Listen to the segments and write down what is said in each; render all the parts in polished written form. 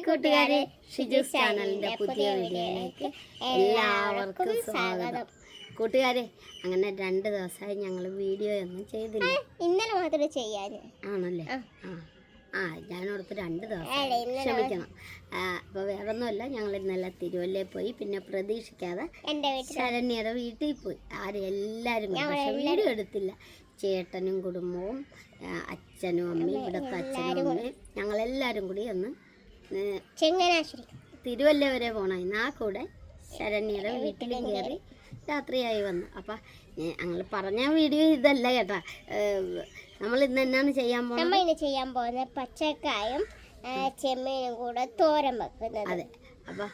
കൂട്ടുകാരെ, ഷിജൂസ് ചാനലിന്റെ പുതിയ വീഡിയോയിലേക്ക് എല്ലാവർക്കും സ്വാഗതം. കൂട്ടുകാരെ, അങ്ങനെ 2 ദിവസമായി ഞങ്ങൾ വീഡിയോ ഒന്നും ചെയ്തില്ല. ഇന്നലെ മാത്രമേ ചെയ്യാൻ ആണല്ലേ? ഞാനോടത്ത് 2 ദിവസം ക്ഷമിക്കണം. അപ്പോൾ വേറൊന്നുമല്ല, ഞങ്ങൾ ഇന്നലെ തിരുവല്ലയിൽ പോയി. പിന്നെ പ്രതീക്ഷിക്കാതെ ശരണ്യയുടെ വീട്ടിൽ പോയി. എല്ലാവരും പക്ഷെ വീഡിയോ എടുത്തില്ല. ചേട്ടനും കുടുംബവും അച്ഛനും അമ്മയും ഇവിടുത്തെ അച്ഛനും അമ്മയും ഞങ്ങളെല്ലാവരും കൂടി ഒന്ന് ചങ്ങനാശ്ശേരി തിരുവല്ല വരെ പോകണം. ആ കൂടെ ശരണ്യയുടെ വീട്ടിൽ കയറി രാത്രിയായി വന്നു. അപ്പം ഞങ്ങൾ പറഞ്ഞ വീഡിയോ ഇതല്ല കേട്ടാ. നമ്മൾ ഇന്ന് എന്നാണ് ചെയ്യാൻ പോകുന്നത്? പച്ചക്കായും ചെമ്മീനും കൂടെ തോരൻ വെക്കുന്നത്. അതെ, അപ്പം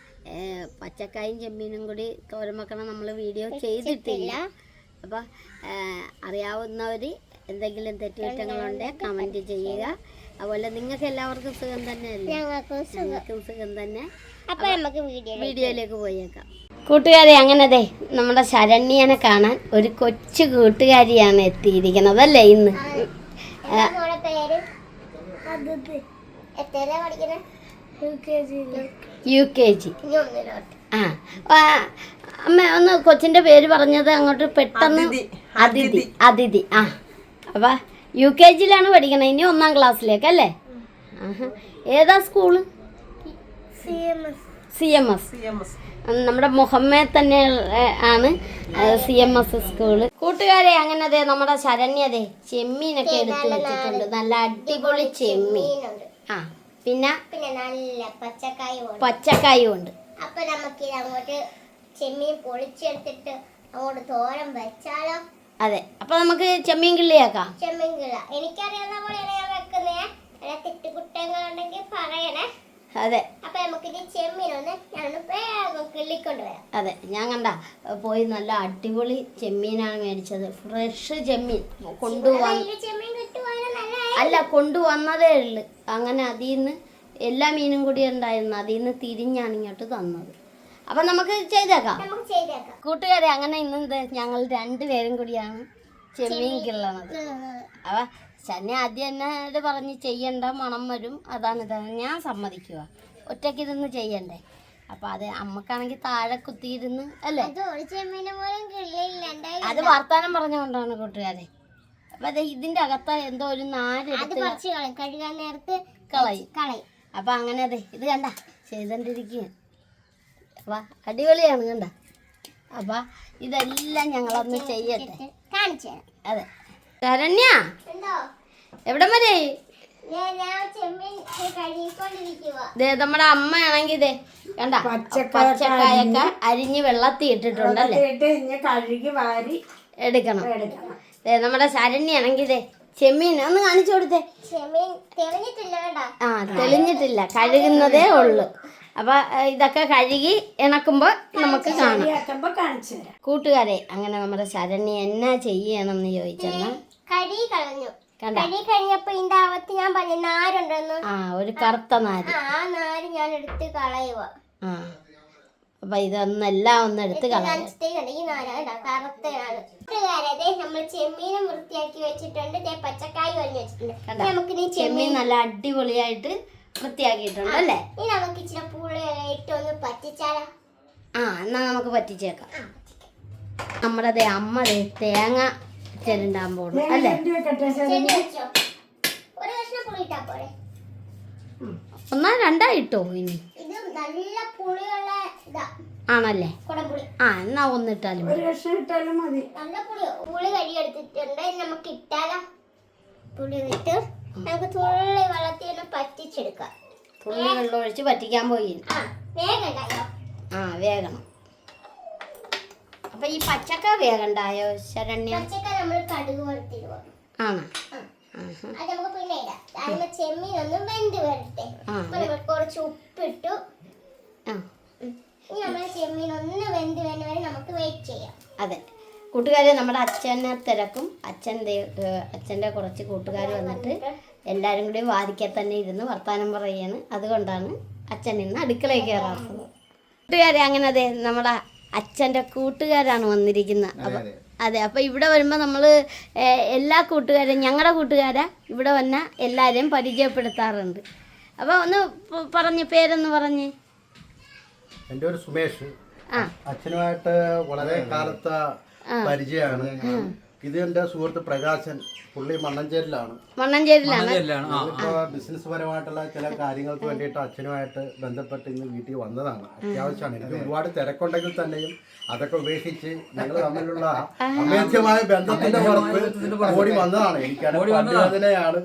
പച്ചക്കായും ചെമ്മീനും കൂടി തോരൻ വെക്കണം നമ്മൾ വീഡിയോ ചെയ്തിട്ടില്ല. അപ്പം അറിയാവുന്നവർ എന്തെങ്കിലും തെറ്റുകുറ്റങ്ങളുണ്ടെങ്കിൽ കമൻറ്റ് ചെയ്യുക. അതുപോലെ നിങ്ങൾക്ക് എല്ലാവർക്കും സുഖം തന്നെയല്ലേ? ഞങ്ങൾക്കും സുഖം തന്നെ. അപ്പോൾ നമുക്ക് വീഡിയോയിലേക്ക് പോയേക്കാം. കൂട്ടുകാരെ, അങ്ങനെ നമ്മുടെ ശരണ്യനെ കാണാൻ ഒരു കൊച്ചു കൂട്ടുകാരിയാണ് എത്തിയിരിക്കുന്നത് അല്ലേ ഇന്ന്. UKG. അമ്മ ഒന്ന് കൊച്ചിൻ്റെ പേര് പറഞ്ഞത് അങ്ങോട്ട് പെട്ടെന്ന്. അതിഥി. അപ്പം UKGയിലാണ് പഠിക്കണത്. ഇനി 1ാം ക്ലാസ്സിലേക്കല്ലേ? ഏതാ സ്കൂള്? CMS. നമ്മുടെ മുഹമ്മദ് തന്നെ ആണ് CMS സ്കൂള്. കൂട്ടുകാരെ, അങ്ങനെ നമ്മുടെ ശരണ്യതേ ചെമ്മീനൊക്കെ എടുത്ത് വെച്ചിട്ടുണ്ട്. നല്ല അടിപൊളി ചെമ്മീൻ. പിന്നെ നല്ല പച്ചക്കായും ഉണ്ട്. അപ്പൊ നമുക്ക് അങ്ങോട്ട് ചെമ്മീൻ പൊളിച്ചെടുത്തിട്ട് അങ്ങോട്ട് തോരൻ വെച്ചാലോ? അതെ, അപ്പൊ നമുക്ക് ചെമ്മീൻ കിള്ളിയാക്കാം. ചെമ്മീൻ കിള്ള എനിക്കറിയാവുന്ന പോലെയാണ് ഞാൻ വെക്കുന്നേ. തെറ്റുകുറ്റങ്ങളുണ്ടെങ്കിൽ പറയണേ. അതെ, അപ്പൊ നമുക്ക് ഇനി ചെമ്മീനൊന്ന് ഞാനൊന്ന് വേഗം കിള്ളിക്കൊണ്ട് വരാം. അതെ, ഞാൻ കണ്ട പോയി നല്ല അടിപൊളി ചെമ്മീനാണ് മേടിച്ചത്. ഫ്രഷ് ചെമ്മീൻ കൊണ്ടുവന്നതേ ഉള്ളു. അങ്ങനെ അതിൽ നിന്ന് എല്ലാ മീനും കൂടി ഉണ്ടായിരുന്നു. അതിൽ നിന്ന് തിരിഞ്ഞാണ് ഇങ്ങോട്ട് തന്നത്. അപ്പം നമുക്ക് ചെയ്തേക്കാം. കൂട്ടുകാരെ, അങ്ങനെ ഇന്ന് ഞങ്ങൾ 2 പേരും കൂടിയാണ് ചെമ്മീൻ കിള്ളണത്. അപ്പം ശനി ആദ്യം എന്നോട് പറഞ്ഞ് ചെയ്യണ്ട, മണം വരും, ഇതാണ് ഞാൻ സമ്മതിക്കുക. ഒറ്റയ്ക്കിരുന്ന് ചെയ്യണ്ടേ? അപ്പം അത് അമ്മക്കാണെങ്കിൽ താഴെ കുത്തിയിരുന്ന് അല്ലേ, അത് വർത്താനം പറഞ്ഞുകൊണ്ടാണ് കൂട്ടുകാരെ. അപ്പം അത് ഇതിൻ്റെ അകത്ത് എന്തോ ഒരു നാരെടുത്ത് കഴുകാൻ നേരത്ത് കളയും. അപ്പം അങ്ങനെ ഇത് കണ്ട ചെയ്തോണ്ടിരിക്കുക. അപ്പം അടിപൊളിയാണ് കണ്ട. അപ്പം ഇതെല്ലാം ഞങ്ങളൊന്ന് ചെയ്യട്ടെ. അതെ, ശരണ്യ എവിടെ വരെ? നമ്മുടെ അമ്മയാണെങ്കിൽ കണ്ട പച്ചക്കായൊക്കെ അരിഞ്ഞ് വെള്ളത്തിൽ ഇട്ടിട്ടുണ്ടല്ലേ, കഴുകി വാരി എടുക്കണം. നമ്മുടെ ശരണ്യാണെങ്കിൽ ചെമ്മീൻ ഒന്ന് കാണിച്ചു കൊടുത്തേ. തെളിഞ്ഞിട്ടില്ല, കഴുകുന്നതേ ഉള്ളു. അപ്പൊ ഇതൊക്കെ കഴുകി ഇണക്കുമ്പോ നമുക്ക് കാണാം. കൂട്ടുകാരെ, അങ്ങനെ നമ്മുടെ ശരണ്യ എന്നാ ചെയ്യണമെന്ന് ചോദിച്ചെന്നാ കഴിഞ്ഞപ്പോ ഇതിന്റെ അകത്ത് ഞാൻ പറഞ്ഞ നാരുണ്ടെന്ന്. ഒരു കറുത്ത നാര്. ആ നാര് ഞാൻ എടുത്ത് കളയുക. അപ്പൊ ഇതൊന്നെല്ലാം ഒന്ന് എടുത്ത് കളയാം. ഈ നാരാണ് കറുത്തയാണ്. നമ്മൾ ചെമ്മീനും വൃത്തിയാക്കി വെച്ചിട്ടുണ്ട്. പച്ചക്കായ വരഞ്ഞു വെച്ചിട്ടുണ്ട്. നമുക്ക് ചെമ്മീൻ നല്ല അടിപൊളിയായിട്ട് വൃത്തിയാക്കിയിട്ടുണ്ട് അല്ലേ? ഇനി നമുക്ക് ഇച്ചിരി പുളിയിട്ട് ഒന്ന് പറ്റിച്ചാലോ? എന്നാ നമുക്ക് പറ്റിച്ചേക്കാം. നമ്മുടെ അമ്മ തേങ്ങ ചെരുണ്ടാൻ പോണു അല്ലേ? ഒന്നാ രണ്ടായിട്ടോ ഇനി ആണല്ലേ? എന്നാ ഒന്നിട്ടാലും മതി. നല്ല പുളി കഴിയെടുത്തിട്ടുണ്ട്. നമുക്ക് ഇട്ടാലോ? പുളി ഇട്ട് നമുക്ക് തുള്ളി വെള്ളത്തിൽ പറ്റിച്ചെടുക്കാം. തുള്ളി വെള്ളം ഒഴിച്ച് പറ്റിക്കാൻ പോയി. വേഗണം. അപ്പൊ ഈ പച്ചക്ക വേഗണ്ടായോ ശരണ്യ? നമ്മൾ കടുക് വറുത്തിടുക. ആണോ? അത് നമുക്ക് പിന്നെ ഇടാം. അതിന് ചെമ്മീൻ ഒന്ന് വെന്ത് വരട്ടെ. കുറച്ച് ഉപ്പിട്ടു. ഇനി നമ്മുടെ ചെമ്മീൻ ഒന്ന് വെന്ത് വരെ നമുക്ക് വെയിറ്റ് ചെയ്യാം. അതെ കൂട്ടുകാരെ, നമ്മുടെ അച്ഛനെ തിരക്കും. അച്ഛൻ്റെ കുറച്ച് കൂട്ടുകാർ വന്നിട്ട് എല്ലാവരും കൂടി വാതിക്കൽ തന്നെ ഇരുന്ന് വർത്താനം പറയാണ്. അതുകൊണ്ടാണ് അച്ഛൻ ഇന്ന് അടുക്കളയിൽ കയറാറുള്ളത്. കൂട്ടുകാരെ, അങ്ങനെ നമ്മുടെ അച്ഛൻ്റെ കൂട്ടുകാരാണ് വന്നിരിക്കുന്നത്. അപ്പം അതെ, അപ്പോൾ ഇവിടെ വരുമ്പോൾ നമ്മൾ എല്ലാ കൂട്ടുകാരും, ഞങ്ങളുടെ കൂട്ടുകാരെ ഇവിടെ വന്ന എല്ലാവരെയും പരിചയപ്പെടുത്താറുണ്ട്. അപ്പോൾ ഒന്ന് പറഞ്ഞ് പേരൊന്ന് പറഞ്ഞ്. എൻ്റെ ഒരു സുമേഷ്. ആ അച്ഛനുമായിട്ട് വളരെ കാലത്തെ പരിചയമാണ്. ഇത് എൻ്റെ സുഹൃത്ത് പ്രകാശൻ, പുള്ളി മണ്ണഞ്ചേരിലാണ്. ഇപ്പോൾ ബിസിനസ് പരമായിട്ടുള്ള ചില കാര്യങ്ങൾക്ക് വേണ്ടിയിട്ട് അച്ഛനുമായിട്ട് ബന്ധപ്പെട്ട് ഇന്ന് വീട്ടിൽ വന്നതാണ്. അത്യാവശ്യമാണ്. എനിക്ക് ഒരുപാട് തിരക്കുണ്ടെങ്കിൽ തന്നെയും അതൊക്കെ ഉപേക്ഷിച്ച് ഞങ്ങൾ തമ്മിലുള്ള അമേധ്യമായ ബന്ധത്തിന്റെ പുറത്ത് ഓടി വന്നതാണ്. എനിക്കാണ് പല്ലുവേദനയാണ്,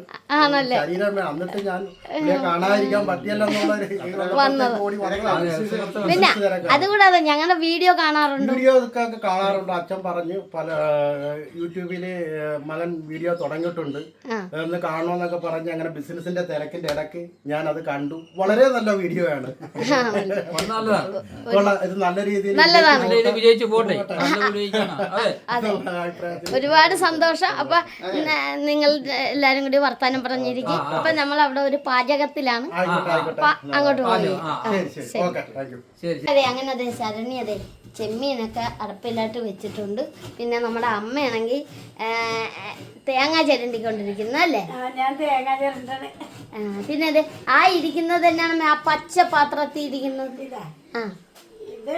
ശരീരം. എന്നിട്ട് ഞാൻ പുള്ളിയെ കാണാതിരിക്കാൻ പറ്റിയല്ലോ എന്നുള്ള ഓടി വന്നതാണ്. പിന്നെ അതുകൂടാതെ ഞങ്ങളുടെ വീഡിയോ കാണാറുണ്ട്. വീഡിയോ ഒക്കെ കാണാറുണ്ട്. അച്ഛൻ പറഞ്ഞു പല യൂട്യൂബില് മകൻ വീഡിയോ തുടങ്ങിയിട്ടുണ്ട് എന്ന് കാണണമെന്നൊക്കെ പറഞ്ഞ് അങ്ങനെ ബിസിനസിന്റെ തിരക്കിന്റെ ഇടയ്ക്ക് ഞാൻ അത് കണ്ടു. വളരെ നല്ല വീഡിയോ ആണ്. ഇത് നല്ല രീതിയിൽ ഒരുപാട് സന്തോഷം. അപ്പൊ നിങ്ങൾ എല്ലാരും കൂടി വർത്താനം പറഞ്ഞിരിക്കും. അപ്പൊ നമ്മൾ അവിടെ ഒരു പാചകത്തിലാണ്, അങ്ങോട്ട് പോകും. അതെ, അങ്ങനെ അതെ ശരണി അതെ ചെമ്മീനൊക്കെ അടപ്പിലായിട്ട് വെച്ചിട്ടുണ്ട്. പിന്നെ നമ്മുടെ അമ്മയാണെങ്കിൽ തേങ്ങ ചിരണ്ടിക്കൊണ്ടിരിക്കുന്നു അല്ലേ? ഞാൻ തേങ്ങ ചിരണ്ടണേ. പിന്നെ അതെ ആ ഇരിക്കുന്നത് തന്നെയാണ് ആ പച്ച പാത്രത്തിൽ ഇരിക്കുന്നത്. ആ ഇത്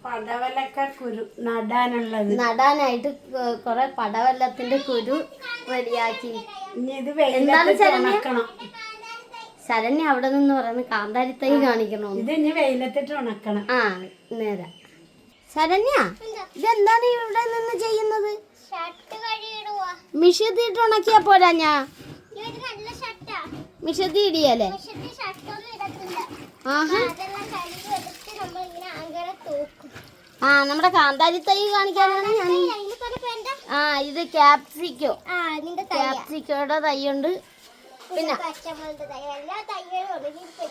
പടവലക്ക കുരു നടാനുള്ളത്, നടാനായിട്ട് കുറെ പടവലത്തിന്റെ കുരു റെഡിയാക്കി. ഇനി ഇത് എന്താണ് ശരണ്യ? ഉണക്കണം. ശരണ്യ അവിടെ നിന്ന് പറയുന്നത് കാന്താരി തൈ കാണിക്കണോ? ഇത് ഇനി വെയിലത്തിട്ട് ഉണക്കണം. ആ നേരെ. ശരണ്യ ഇതെന്താണ് ഇവിടെ നിന്ന് ചെയ്യുന്നത്? മിഷത്തിട്ട് ഉണക്കിയാ പോരാ? മിഷത്തി ഇടിയല്ലേ? ആ നമ്മുടെ കാന്താരി തൈ കാണിക്കാനാണ് ഞാൻ. ആ ഇത് ക്യാപ്സിക്കോ, ക്യാപ്സിക്കോയുടെ തൈയുണ്ട്. പിന്നെ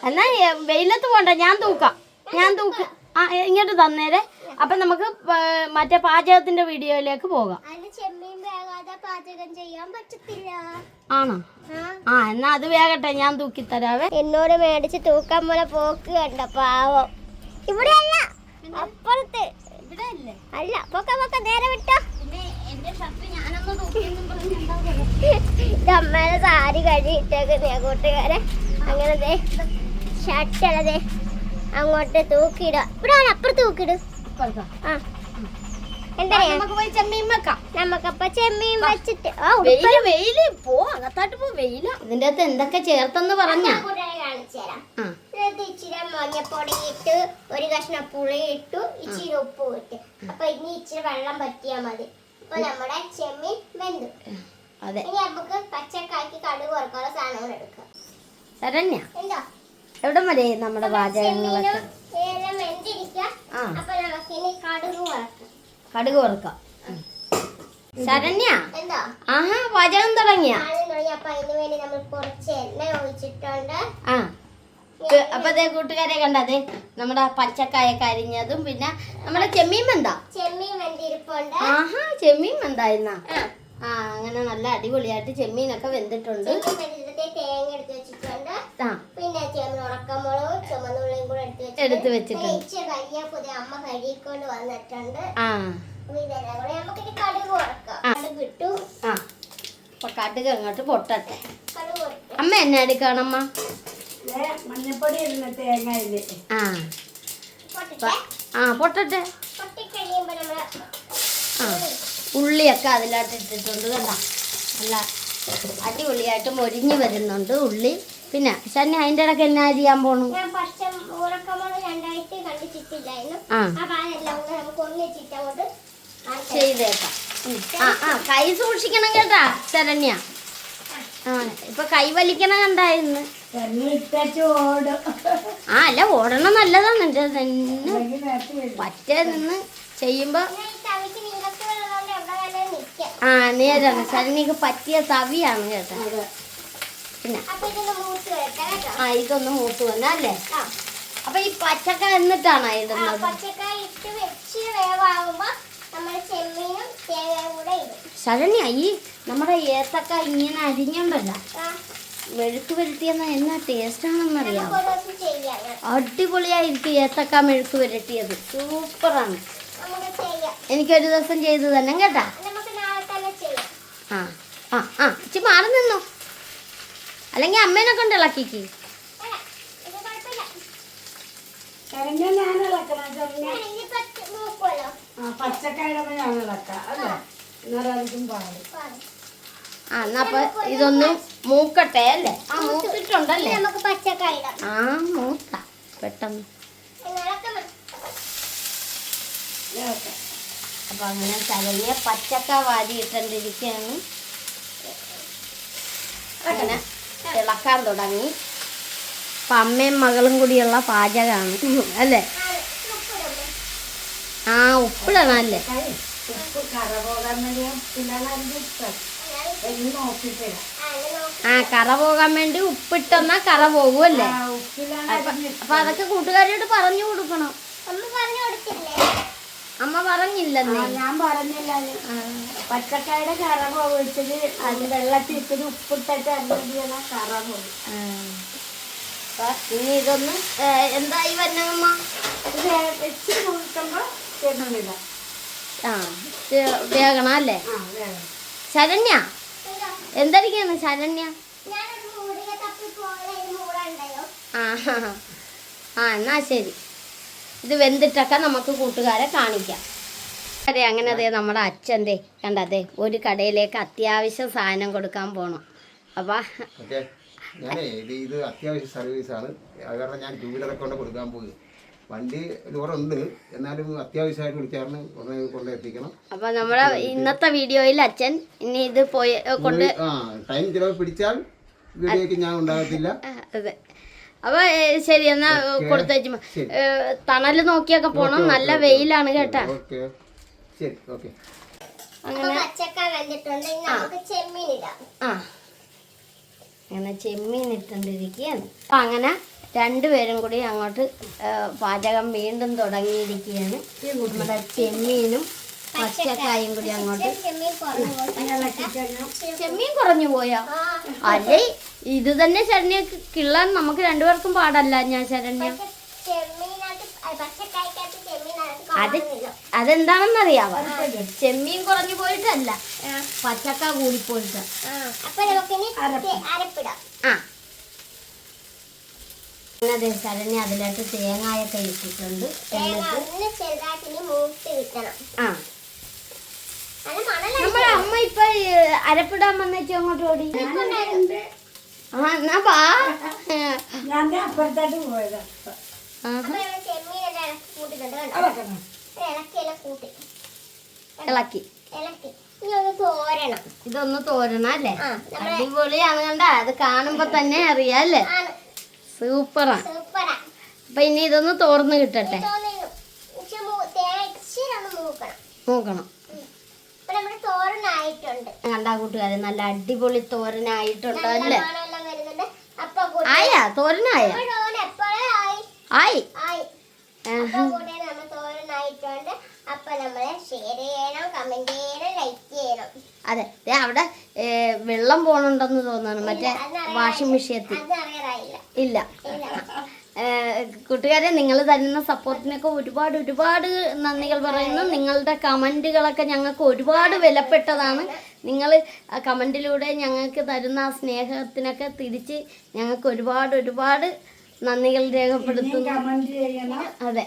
എന്നാ വെയിലത്ത് പോണ്ട, ഞാൻ തൂക്കാം. ആ ഇങ്ങോട്ട് തന്നേരെ. അപ്പൊ നമുക്ക് മറ്റേ പാചകത്തിന്റെ വീഡിയോയിലേക്ക് പോകാം. ആണോ? ആ എന്നാ അത് വേഗട്ടെ, ഞാൻ തൂക്കി തരാവേ. എന്നോട് മേടിച്ച് തൂക്കാൻ പോലെ പോക്ക് കണ്ട പാവം. ഇവിടെ അല്ല, അപ്പുറത്ത്. അല്ല പൊക്ക നേരെ വിട്ടോ. ഇത് അമ്മേടെ സാരി കഴിയിട്ടേക്ക് കൂട്ടുകാരെ. അങ്ങനെ ഷർട്ടല്ലേ അങ്ങോട്ട് തൂക്കിയിട. ഇവിടെ അപ്പുറത്ത് തൂക്കിയിട്. ആ എന്താ നമുക്കപ്പൊ ചെമ്മീൻ വെച്ചിട്ട് ഇതിന്റെ അകത്ത് എന്തൊക്കെ ചേർത്തെന്ന് പറഞ്ഞ കാണിച്ചു തരാം. ഇച്ചിരി മഞ്ഞപ്പൊടി ഇട്ട്, ഒരു കഷ്ണം പുളി ഇട്ടു, ഇച്ചിരി ഉപ്പ് ഇട്ട്. അപ്പൊ ഇനി ഇച്ചിരി വെള്ളം പറ്റിയാ മതി. അപ്പൊ നമ്മുടെ ചെമ്മീൻ വെന്തു. ഇനി നമുക്ക് പച്ചക്കാക്കി കടുക് വറുക്കാനുള്ള സാധനങ്ങൾ എടുക്കാം. ശരണ്യ എന്താ എവിടെ വരെ നമ്മുടെ പാചകങ്ങളൊക്കെ? അപ്പൊ നമുക്ക് ഇനി കടുക് വറുക്കാം. ശരണ്യ എന്താ ആഹാ പാചകം തുടങ്ങിയ? അപ്പൊ അതിന് വേണ്ടി നമ്മൾ കുറച്ച് എണ്ണ ഒഴിച്ചിട്ടുണ്ട്. ആ അപ്പൊ അതേ കൂട്ടുകാരെ കണ്ടതേ നമ്മുടെ പച്ചക്കായ കരിഞ്ഞതും പിന്നെ നമ്മുടെ ചെമ്മീൻ വെന്തിരിപ്പുണ്ട്. ആഹാ ചെമ്മീൻ വെന്തായിരുന്ന? ആ അങ്ങനെ നല്ല അടിപൊളിയായിട്ട് ചെമ്മീനൊക്കെ വെന്തിട്ടുണ്ട്. തേങ്ങ എടുത്ത് വെച്ചിട്ടുണ്ട്. പിന്നെ ഉണക്കമുളകും ചുമന്നുള്ളിയും കൂടെ എടുത്ത് വെച്ചിട്ടുണ്ട്. കരിയാപ്പുതി അമ്മ കഴുകിക്കൊണ്ട് വന്നിട്ടുണ്ട്. ആ നമുക്ക് കടുക് വറക്കാം. കടുക് ഇട്ടു. ആ അപ്പൊ കടുക് അങ്ങോട്ട് പൊട്ടട്ടെ. അമ്മ എന്നെ എടുക്കണമ്മ? മഞ്ഞപ്പൊടി ഇടുന്ന തേങ്ങയില്. ആ പൊട്ടട്ടെ. പൊട്ടിക്കഴിയുമ്പോ നമ്മള് ഉള്ളിയൊക്കെ അതിലോട്ട് ഇട്ടിട്ടുണ്ട് കണ്ട. നല്ല അടിപൊളിയായിട്ട് മൊരിഞ്ഞ് വരുന്നുണ്ട് ഉള്ളി. പിന്നെ ശനി അതിൻ്റെ ഇടയ്ക്ക് എന്നാ അരിയാൻ പോണു? ഞാൻ ഉണക്കമുളക് രണ്ടായിട്ട് കണ്ടിട്ടില്ലായിരുന്നു. ചെയ്തേക്കാം. കൈ സൂക്ഷിക്കണം കേട്ടാ ശരണ്യ. ഇപ്പൊ കൈ വലിക്കണം കണ്ടായിരുന്നു. അല്ല ഓടണം നല്ലതാണ്. എന്റെ തന്നെ പറ്റേ നിന്ന് ചെയ്യുമ്പോ നേരാണ്. ശരണ്യക്ക് പറ്റിയ തവിയാണ് കേട്ടോ. പിന്നെ ഇതൊന്ന് മൂത്ത് വന്ന അല്ലേ? അപ്പൊ ഈ പച്ചക്കായ എന്നിട്ടാണ് ഇടുന്നത്? ശരണ്യ ഈ നമ്മുടെ ഏത്തക്ക ഇങ്ങനെ അരിഞ്ഞോണ്ടല്ല മെഴുക്ക് പുരട്ടിയെന്ന എന്നാ ടേസ്റ്റ് ആണെന്നറിയാം. അടിപൊളിയായിരിക്കും ഏത്തക്ക മെഴുക്ക് പുരട്ടിയത്. സൂപ്പറാണ്. എനിക്കൊരു ദിവസം ചെയ്തു തന്നെ കേട്ടാ. ഇച്ചി മാറി നിന്നോ, അല്ലെങ്കിൽ അമ്മേനെ കൊണ്ട് ഇളക്കിക്ക്. പച്ചക്കായുടെ ഞാൻ ഇളക്കാം അല്ലേ എന്നാലും പാടും. ആ എന്നാ അപ്പൊ ഇതൊന്ന് മൂക്കട്ടെ അല്ലേ? ആ മൂത്തിട്ടുണ്ടല്ലേ? നമുക്ക് പച്ചക്കായ ഇടാം. ആ മൂത്ത പെട്ടെന്ന്. ഇളക്കണം. ഇളക്കാം. അപ്പൊ അങ്ങനെ ശരണ്യ പച്ചക്ക വാരിയിട്ടിരിക്കുകയാണ്. അങ്ങനെ ഇളക്കാൻ തുടങ്ങി. അപ്പൊ അമ്മയും മകളും കൂടിയുള്ള പാചകമാണ് അല്ലേ? ആ ഉപ്പിടണം അല്ലേ? ഉപ്പ് കറ പോകാൻ വേണ്ടി പിള്ളേരുടെ ഇഷ്ടം എന്ന് നോക്കിയിട്ടില്ല. ആ കറ പോകാൻ വേണ്ടി ഉപ്പിട്ടെന്നാ കറ പോകുമല്ലേ? ഉപ്പിലാണ് അപ്പൊ അതൊക്കെ കൂട്ടുകാരോട് പറഞ്ഞു കൊടുക്കണം. അമ്മ പറഞ്ഞു കൊടുത്തില്ലേ? അമ്മ പറഞ്ഞില്ലെന്നേ. ഞാൻ പറഞ്ഞില്ല. പച്ചക്കായുടെ കറ പോയിച്ചത് അത് വെള്ളത്തിൽ ഇത്തിരി ഉപ്പിട്ടിട്ട് അരിഞ്ഞ കറ പോകും. അപ്പൊ ഇനി ഇതൊന്ന് എന്തായി വന്നമ്മ? ഇത് വെച്ച് നോക്കുമ്പോ ചെന്നില്ല. ആ വേഗണം അല്ലേ? ആ വേണം. ശരണ്യ എന്തായിരിക്കാണ് ശരണ്യ? ഞാനൊരു മൂടിക തപ്പി പോലെ മൂടുണ്ടായോ? ആ എന്നാ ശരി. ഇത് വെന്തിട്ടൊക്കെ നമുക്ക് കൂട്ടുകാരെ കാണിക്കാം. അതെ അങ്ങനെ അതെ നമ്മുടെ അച്ഛൻ്റെ കണ്ടതെ ഒരു കടയിലേക്ക് അത്യാവശ്യം സാധനം കൊടുക്കാൻ പോകണം. അപ്പം ഓക്കെ ഞാനേ ഇത് അത്യാവശ്യ സർവീസാണ്. അത് കാരണം ഞാൻ 2 വീലറൊക്കെ കൊണ്ട് കൊടുക്കാൻ പോയി. വണ്ടി ലോറുണ്ട്, എന്നാലും അത്യാവശ്യമായിട്ട് വിളിച്ചാറിന് കൊണ്ട് എത്തിക്കണം. അപ്പം നമ്മുടെ ഇന്നത്തെ വീഡിയോയിൽ അച്ഛൻ ഇനി ഇത് പോയി കൊണ്ട് ടൈം ചിലവ് പിടിച്ചാൽ വീഡിയോയ്ക്ക് ഞാൻ ഉണ്ടാകത്തില്ല. അതെ അപ്പൊ ശരി എന്നാ കൊടുത്തേച്ചു. തണല് നോക്കിയൊക്കെ പോണം. നല്ല വെയിലാണ് കേട്ടാ. ഓക്കെ ശരി ഓക്കെ. അങ്ങനെ പച്ചക്കായ വെന്തിട്ടുണ്ട്. ഇനി നമുക്ക് ചെമ്മീൻ ഇടാം. ആ അങ്ങനെ ചെമ്മീൻ ഇട്ടുകൊണ്ടിരിക്കുകയാണ്. അപ്പം അങ്ങനെ രണ്ടുപേരും കൂടി അങ്ങോട്ട് പാചകം വീണ്ടും തുടങ്ങിയിരിക്കുകയാണ്. നമ്മുടെ ചെമ്മീനും പച്ചക്കായും കൂടി അങ്ങോട്ട്. ചെമ്മീൻ കുറഞ്ഞു പോയി. ചെമ്മീൻ കുറഞ്ഞു പോയോ? അല്ലേ ഇത് തന്നെ ശരണ്യ കിള്ളാൻ നമുക്ക് രണ്ടുപേർക്കും പാടല്ല. ഞാൻ ശരണ്യ പച്ചക്കായ്ക്കകത്ത് ചെമ്മീനകത്ത് അത് കാണുന്നില്ല. അതെന്താണെന്നറിയാവോ? ചെമ്മീൻ കുറഞ്ഞു പോയിട്ടല്ല, പച്ചക്ക കൂടിപ്പോയിട്ട്. അപ്പൊ നമുക്കിനി അരപ്പിടാം. ആ അതെ ശരണ്യ അതിലോട്ട് തേങ്ങയൊക്കെ ഇട്ടിട്ടുണ്ട്. എന്നിട്ട് ഒന്ന് ചെറുതായിട്ട് ഇനി മൂത്ത് കിട്ടണം. ആ നല്ല മണല. നമ്മളെ അമ്മ ഇപ്പൊ അരപ്പിടാൻ വന്നേച്ചു അങ്ങോട്ട് ഓടി. ആ എന്നാ പാ. ഞാൻ അപ്പുറത്തോട്ട് പോയത്. അപ്പൊ ഇവിടെ ചെമ്മീനെല്ലാം ഇളക്കി കൂട്ടിട്ടുണ്ട് കണ്ടോ? ഇളക്കണം. ഇളക്കിയെല്ലാം കൂട്ടി ഇളക്കി ഇളക്കി ഇനി ഒന്ന് തോരണം. ഇതൊന്ന് തോരണം അല്ലേ? ആ, നമ്മളെ അടിപൊളിയാണ് കണ്ട. അത് കാണുമ്പോ തന്നെ അറിയാം അല്ലേ? ആണ് സൂപ്പറാ. സൂപ്പറാ. അപ്പൊ ഇനി ഇതൊന്ന് തോർന്ന് കിട്ടട്ടെ. തോന്നുന്നു തേങ്ങ ഇച്ചിരി ഒന്ന് മൂക്കണം. നോക്കണം. ഇപ്പൊ നമ്മുടെ തോരനായിട്ടുണ്ട്. കണ്ടാ കൂട്ടുകാരെ നല്ല അടിപൊളി തോരനായിട്ടുണ്ട് അല്ലേ? മണമെല്ലാം വരുന്നുണ്ട്. അപ്പൊ ആയാ തോരനായ? എപ്പോഴേ ആയി ആയി. ആയി. അപ്പൊ കൂടെ നമ്മൾ തോരനായിട്ടുണ്ട്. അപ്പൊ നമ്മള് ഷെയർ ചെയ്യണം, കമന്റ് ചെയ്യണം, ലൈക്ക് ചെയ്യണം. അതെ ദേ അവിടെ വെള്ളം പോണുണ്ടെന്ന് തോന്നുന്നു മറ്റേ വാഷിംഗ് മെഷീനത്തിൽ. അത് അറിയാറായില്ല. ഇല്ല. ഇല്ല. കൂട്ടുകാരെ നിങ്ങൾ തരുന്ന സപ്പോർട്ടിനൊക്കെ ഒരുപാട് ഒരുപാട് നന്ദികൾ പറയുന്നു. നിങ്ങളുടെ കമൻറ്റുകളൊക്കെ ഞങ്ങൾക്ക് ഒരുപാട് വിലപ്പെട്ടതാണ്. നിങ്ങൾ ആ കമൻറ്റിലൂടെ ഞങ്ങൾക്ക് തരുന്ന ആ സ്നേഹത്തിനൊക്കെ തിരിച്ച് ഞങ്ങൾക്ക് ഒരുപാട് ഒരുപാട് നന്ദികൾ രേഖപ്പെടുത്തുന്നു. കമന്റ് ചെയ്യണം. അതെ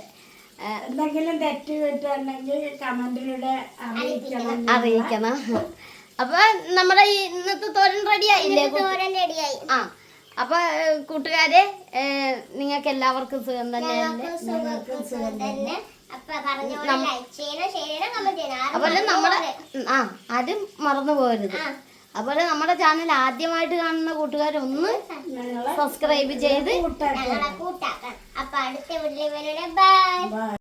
എന്തെങ്കിലും തെറ്റ് പറ്റുണ്ടെങ്കിൽ കമന്റിലൂടെ അറിയിക്കണം. അപ്പൊ നമ്മുടെ ഈ ഇന്നത്തെ തോരൻ റെഡി ആയില്ലേ? തോരൻ റെഡിയായി. ആ അപ്പൊ കൂട്ടുകാരെ നിങ്ങൾക്ക് എല്ലാവർക്കും സുഖം തന്നെയല്ലേ? സുഖം തന്നെ. അപ്പൊ പറഞ്ഞ പോലെ ലൈക്ക് ചെയ്യണം, ഷെയർ ചെയ്യണം, കമന്റ് ചെയ്യണം. അതുപോലെ നമ്മുടെ ആരും മറന്നു പോകരുത്. അതുപോലെ നമ്മുടെ ചാനൽ ആദ്യമായിട്ട് കാണുന്ന കൂട്ടുകാരൊന്ന് സബ്സ്ക്രൈബ് ചെയ്ത് ഞങ്ങളെ കൂട്ടാക്കണം. അപ്പൊ അടുത്ത വീഡിയോ ബൈ.